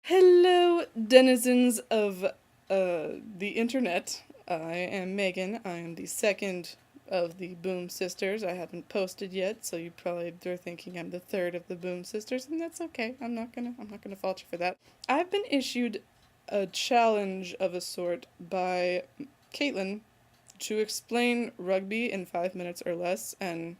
Hello, denizens of the internet. I am Megan. I am the second of the Boom Sisters. I haven't posted yet, so you probably are thinking I'm the third of the Boom Sisters, and that's okay. I'm not gonna fault you for that. I've been issued a challenge of a sort by Caitlin to explain rugby in 5 minutes or less, and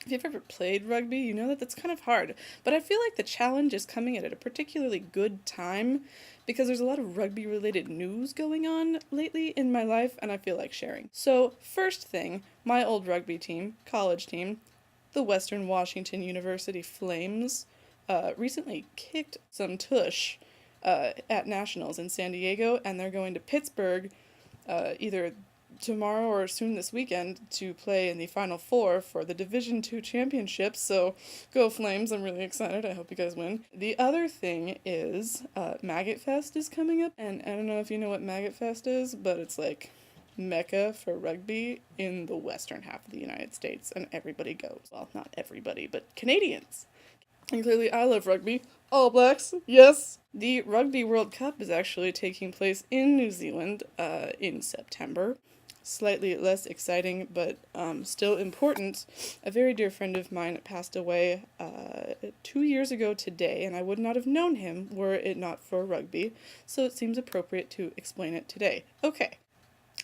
if you've ever played rugby, you know that that's kind of hard. But I feel like the challenge is coming at a particularly good time because there's a lot of rugby related news going on lately in my life and I feel like sharing. So, first thing, my old rugby team, college team, the Western Washington University Flames, recently kicked some tush at Nationals in San Diego, and they're going to Pittsburgh either tomorrow or soon this weekend to play in the Final Four for the Division II championship. So go Flames, I'm really excited. I hope you guys win. The other thing is Maggot Fest is coming up, and I don't know if you know what Maggot Fest is, but it's like Mecca for rugby in the western half of the United States, and everybody goes. Well, not everybody, but Canadians. And clearly I love rugby. All Blacks, yes! The Rugby World Cup is actually taking place in New Zealand in September. Slightly less exciting, but still important. A very dear friend of mine passed away 2 years ago today, and I would not have known him were it not for rugby, so it seems appropriate to explain it today. Okay,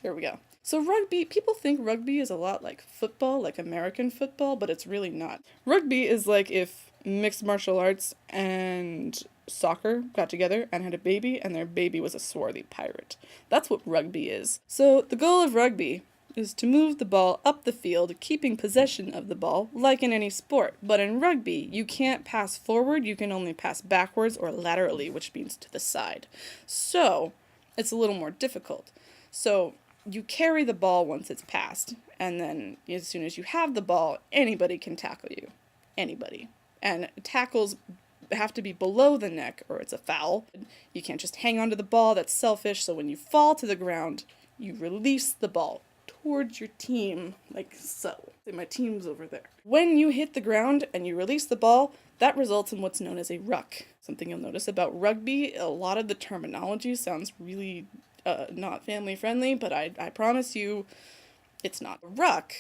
here we go. So rugby, people think rugby is a lot like football, like American football, but it's really not. Rugby is like if mixed martial arts and soccer got together and had a baby, and their baby was a swarthy pirate. That's what rugby is. So the goal of rugby is to move the ball up the field, keeping possession of the ball, like in any sport. But in rugby, you can't pass forward, you can only pass backwards or laterally, which means to the side. So it's a little more difficult. So you carry the ball once it's passed, and then as soon as you have the ball, anybody can tackle you. Anybody. And tackles have to be below the neck or it's a foul. You can't just hang onto the ball, that's selfish, so when you fall to the ground, you release the ball towards your team, like so. My team's over there. When you hit the ground and you release the ball, that results in what's known as a ruck. Something you'll notice about rugby, a lot of the terminology sounds really not family friendly, but I promise you it's not. A ruck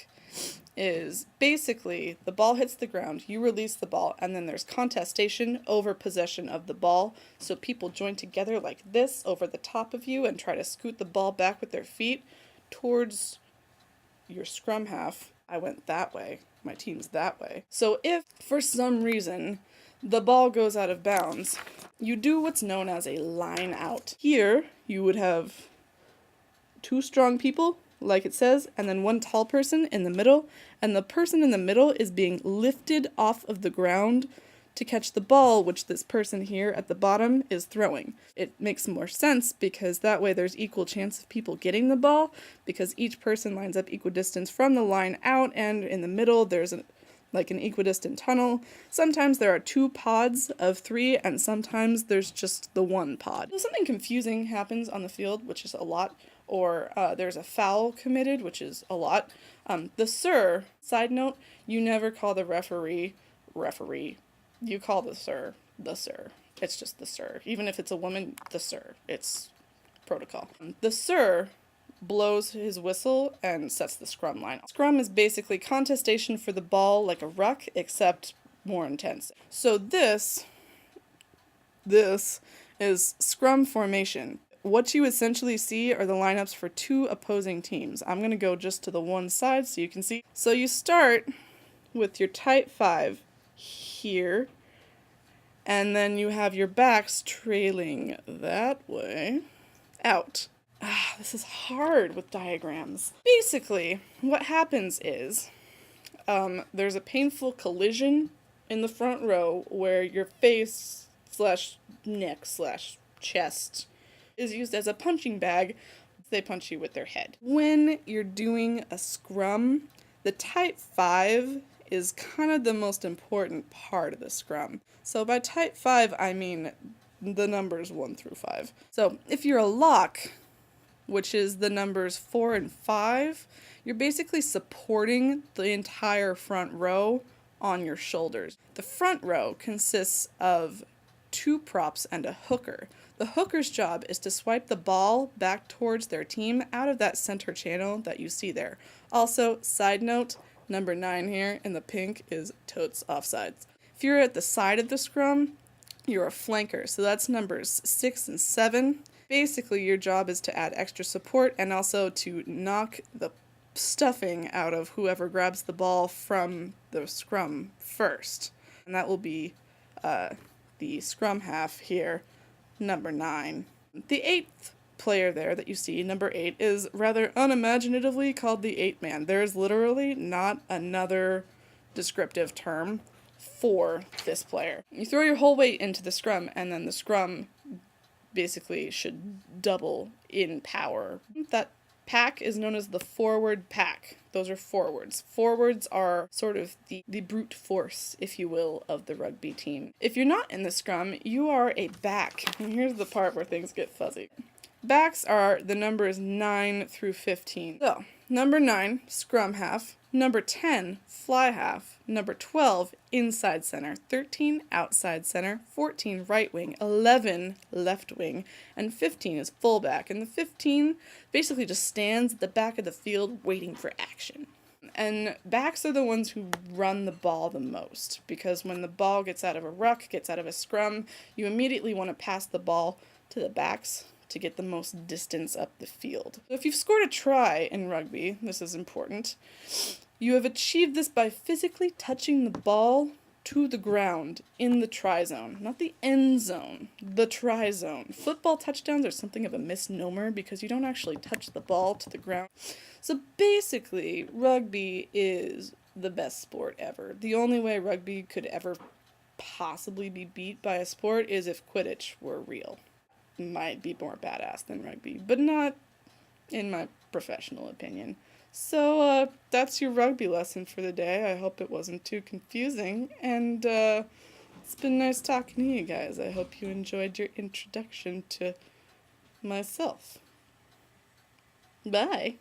is basically the ball hits the ground, you release the ball, and then there's contestation over possession of the ball. So people join together like this over the top of you and try to scoot the ball back with their feet towards your scrum half. I went that way. My team's that way. So if, for some reason, the ball goes out of bounds, you do what's known as a line out. Here, you would have two strong people, like it says, and then one tall person in the middle, and the person in the middle is being lifted off of the ground to catch the ball, which this person here at the bottom is throwing. It makes more sense because that way there's equal chance of people getting the ball, because each person lines up equidistant from the line out, and in the middle there's an equidistant tunnel. Sometimes there are 2 pods of 3, and sometimes there's just the 1 pod. So something confusing happens on the field, which is a lot, or there's a foul committed, which is a lot. The sir, side note, you never call the referee. You call the sir. It's just the sir. Even if it's a woman, the sir. It's protocol. The sir blows his whistle and sets the scrum line. Scrum is basically contestation for the ball like a ruck, except more intense. So this is scrum formation. What you essentially see are the lineups for 2 opposing teams. I'm going to go just to the one side so you can see. So you start with your tight 5 here, and then you have your backs trailing that way out. This is hard with diagrams. Basically, what happens is there's a painful collision in the front row where your face / neck / chest is used as a punching bag. They punch you with their head. When you're doing a scrum, the tight 5 is kind of the most important part of the scrum. So by tight 5, I mean the numbers 1 through 5. So if you're a lock, which is the numbers 4 and 5, you're basically supporting the entire front row on your shoulders. The front row consists of 2 props and a hooker. The hooker's job is to swipe the ball back towards their team out of that center channel that you see there. Also, side note, number 9 here in the pink is totes offsides. If you're at the side of the scrum, you're a flanker, so that's numbers 6 and 7. Basically, your job is to add extra support and also to knock the stuffing out of whoever grabs the ball from the scrum first. And that will be the scrum half here, number 9. The 8th player there that you see, number 8, is rather unimaginatively called the 8-man. There is literally not another descriptive term for this player. You throw your whole weight into the scrum, and then the scrum basically should double in power. That pack is known as the forward pack. Those are forwards. Forwards are sort of the brute force, if you will, of the rugby team. If you're not in the scrum, you are a back. And here's the part where things get fuzzy. Backs are the numbers 9 through 15. So, number 9, scrum half. Number 10, fly half. Number 12, inside center. 13, outside center. 14, right wing. 11, left wing. And 15 is fullback. And the 15 basically just stands at the back of the field waiting for action. And backs are the ones who run the ball the most, because when the ball gets out of a ruck, gets out of a scrum, you immediately want to pass the ball to the backs to get the most distance up the field. So if you've scored a try in rugby, this is important, you have achieved this by physically touching the ball to the ground in the try zone, not the end zone, the try zone. Football touchdowns are something of a misnomer because you don't actually touch the ball to the ground. So basically, rugby is the best sport ever. The only way rugby could ever possibly be beat by a sport is if Quidditch were real. Might be more badass than rugby, but not in my professional opinion. So, that's your rugby lesson for the day. I hope it wasn't too confusing, and it's been nice talking to you guys. I hope you enjoyed your introduction to myself. Bye!